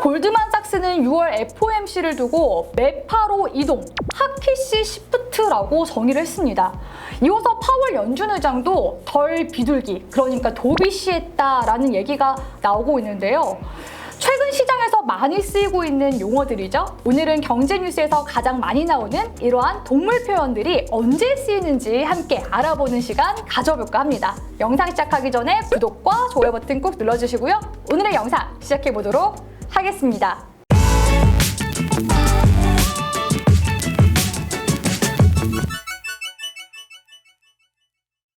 골드만삭스는 6월 FOMC를 두고 매파로 이동, 하키시 시프트라고 정의를 했습니다. 이어서 파월 연준 의장도 덜 비둘기, 그러니까 도비시했다라는 얘기가 나오고 있는데요. 최근 시장에서 많이 쓰이고 있는 용어들이죠. 오늘은 경제 뉴스에서 가장 많이 나오는 이러한 동물 표현들이 언제 쓰이는지 함께 알아보는 시간 가져볼까 합니다. 영상 시작하기 전에 구독과 좋아요 버튼 꼭 눌러주시고요. 오늘의 영상 시작해보도록 하겠습니다.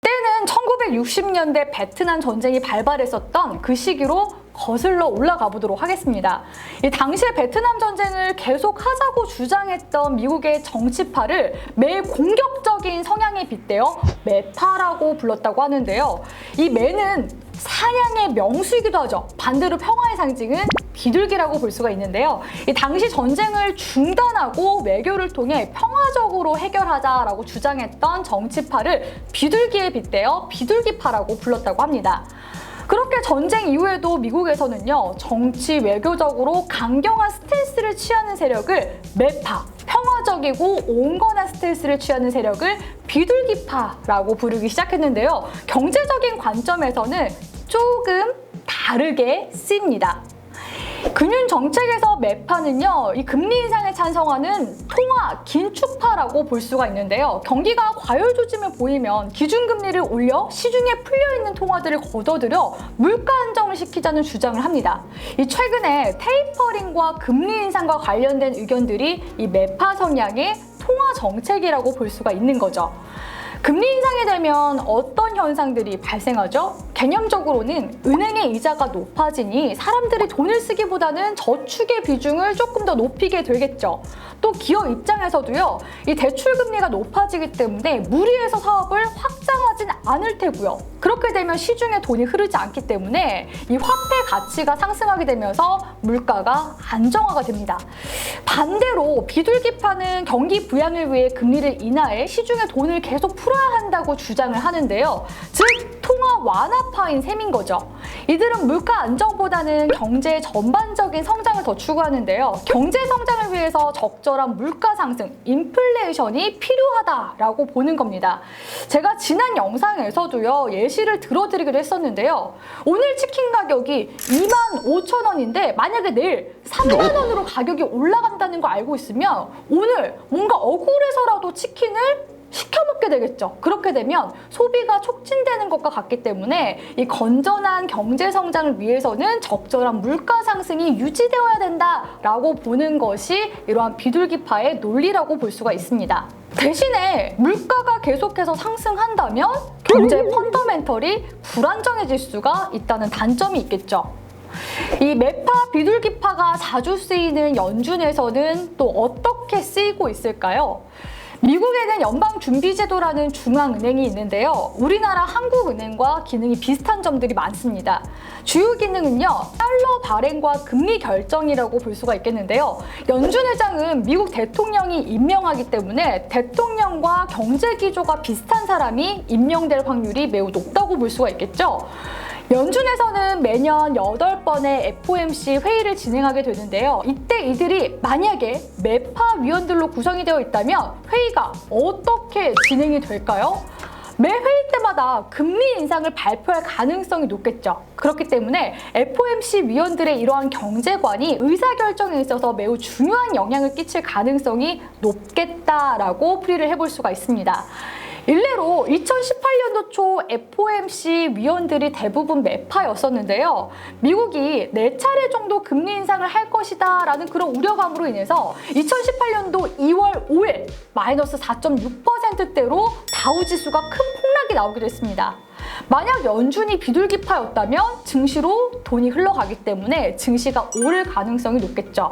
때는 1960년대 베트남 전쟁이 발발했었던 그 시기로 거슬러 올라가 보도록 하겠습니다. 이 당시에 베트남 전쟁을 계속하자고 주장했던 미국의 정치파를 매일 공격적인 성향에 빗대어 매파라고 불렀다고 하는데요. 이 매는 사냥의 명수이기도 하죠. 반대로 평화의 상징은 비둘기라고 볼 수가 있는데요. 이 당시 전쟁을 중단하고 외교를 통해 평화적으로 해결하자라고 주장했던 정치파를 비둘기에 빗대어 비둘기파라고 불렀다고 합니다. 그렇게 전쟁 이후에도 미국에서는요, 정치 외교적으로 강경한 스탠스를 취하는 세력을 매파, 평화적이고 온건한 스탠스를 취하는 세력을 비둘기파라고 부르기 시작했는데요. 경제적인 관점에서는 조금 다르게 쓰입니다. 금융 정책에서 매파는요, 이 금리 인상에 찬성하는 통화 긴축파라고 볼 수가 있는데요. 경기가 과열 조짐을 보이면 기준금리를 올려 시중에 풀려있는 통화들을 걷어들여 물가 안정을 시키자는 주장을 합니다. 이 최근에 테이퍼링과 금리 인상과 관련된 의견들이 이 매파 성향의 통화 정책이라고 볼 수가 있는 거죠. 금리 인상이 되면 어떤 현상들이 발생하죠? 개념적으로는 은행의 이자가 높아지니 사람들이 돈을 쓰기보다는 저축의 비중을 조금 더 높이게 되겠죠. 또 기업 입장에서도요, 이 대출 금리가 높아지기 때문에 무리해서 사업을 확장하진 않을 테고요. 그렇게 되면 시중에 돈이 흐르지 않기 때문에 이 화폐 가치가 상승하게 되면서 물가가 안정화가 됩니다. 반대로 비둘기파는 경기 부양을 위해 금리를 인하해 시중에 돈을 계속 풀어야 한다고 주장을 하는데요. 즉 통화 완화파인 셈인 거죠. 이들은 물가 안정보다는 경제 전반적인 성장을 더 추구하는데요. 경제 성장을 위해서 적절한 물가 상승, 인플레이션이 필요하다라고 보는 겁니다. 제가 지난 영상에서도요, 예시를 들어드리기도 했었는데요. 오늘 치킨 가격이 25,000원인데 만약에 내일 3만 원으로 가격이 올라간다는 거 알고 있으면 오늘 뭔가 억울해서라도 치킨을 시켜 먹게 되겠죠. 그렇게 되면 소비가 촉진되는 것과 같기 때문에 이 건전한 경제 성장을 위해서는 적절한 물가 상승이 유지되어야 된다라고 보는 것이 이러한 비둘기파의 논리라고 볼 수가 있습니다. 대신에 물가가 계속해서 상승한다면 경제 펀더멘털이 불안정해질 수가 있다는 단점이 있겠죠. 이 매파, 비둘기파가 자주 쓰이는 연준에서는 또 어떻게 쓰이고 있을까요? 미국에는 연방준비제도라는 중앙은행이 있는데요. 우리나라 한국은행과 기능이 비슷한 점들이 많습니다. 주요 기능은요, 달러 발행과 금리 결정이라고 볼 수가 있겠는데요. 연준 의장은 미국 대통령이 임명하기 때문에 대통령과 경제 기조가 비슷한 사람이 임명될 확률이 매우 높다고 볼 수가 있겠죠. 연준에서는 매년 8번의 FOMC 회의를 진행하게 되는데요. 이때 이들이 만약에 매파 위원들로 구성이 되어 있다면 회의가 어떻게 진행이 될까요? 매 회의 때마다 금리 인상을 발표할 가능성이 높겠죠. 그렇기 때문에 FOMC 위원들의 이러한 경제관이 의사결정에 있어서 매우 중요한 영향을 끼칠 가능성이 높겠다라고 풀이를 해볼 수가 있습니다. 일례로 2018년도 초 FOMC 위원들이 대부분 매파였었는데요. 미국이 4차례 정도 금리 인상을 할 것이다 라는 그런 우려감으로 인해서 2018년도 2월 5일 마이너스 4.6%대로 다우지수가 큰 폭락이 나오기도 했습니다. 만약 연준이 비둘기파였다면 증시로 돈이 흘러가기 때문에 증시가 오를 가능성이 높겠죠.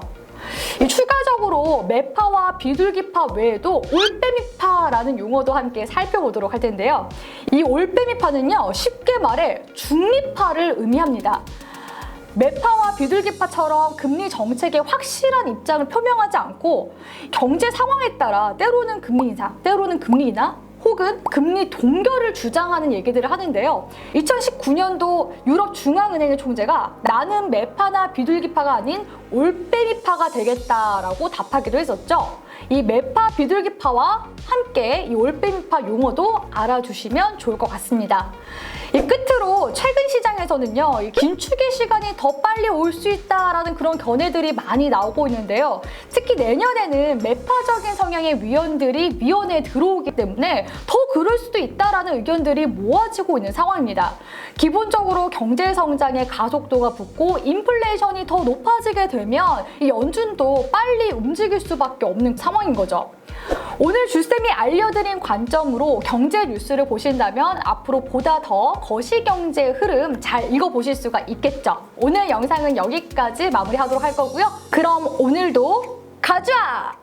추가적으로 매파와 비둘기파 외에도 올빼미파라는 용어도 함께 살펴보도록 할 텐데요. 이 올빼미파는요, 쉽게 말해 중립파를 의미합니다. 매파와 비둘기파처럼 금리 정책에 확실한 입장을 표명하지 않고 경제 상황에 따라 때로는 금리 인상, 때로는 금리 인하, 혹은 금리 동결을 주장하는 얘기들을 하는데요. 2019년도 유럽중앙은행의 총재가 나는 매파나 비둘기파가 아닌 올빼미파가 되겠다라고 답하기도 했었죠. 이 매파 비둘기파와 함께 이 올빼미파 용어도 알아두시면 좋을 것 같습니다. 이 끝으로 최근 시장에서는요, 이 긴축의 시간이 더 빨리 올 수 있다라는 그런 견해들이 많이 나오고 있는데요. 특히 내년에는 매파적인 성향의 위원들이 위원회에 들어오기 때문에 더 그럴 수도 있다라는 의견들이 모아지고 있는 상황입니다. 기본적으로 경제 성장의 가속도가 붙고 인플레이션이 더 높아지게 되면 이 연준도 빨리 움직일 수밖에 없는 상황인 거죠. 오늘 주쌤이 알려드린 관점으로 경제 뉴스를 보신다면 앞으로 보다 더 거시경제의 흐름 잘 읽어보실 수가 있겠죠. 오늘 영상은 여기까지 마무리하도록 할 거고요. 그럼 오늘도 가자!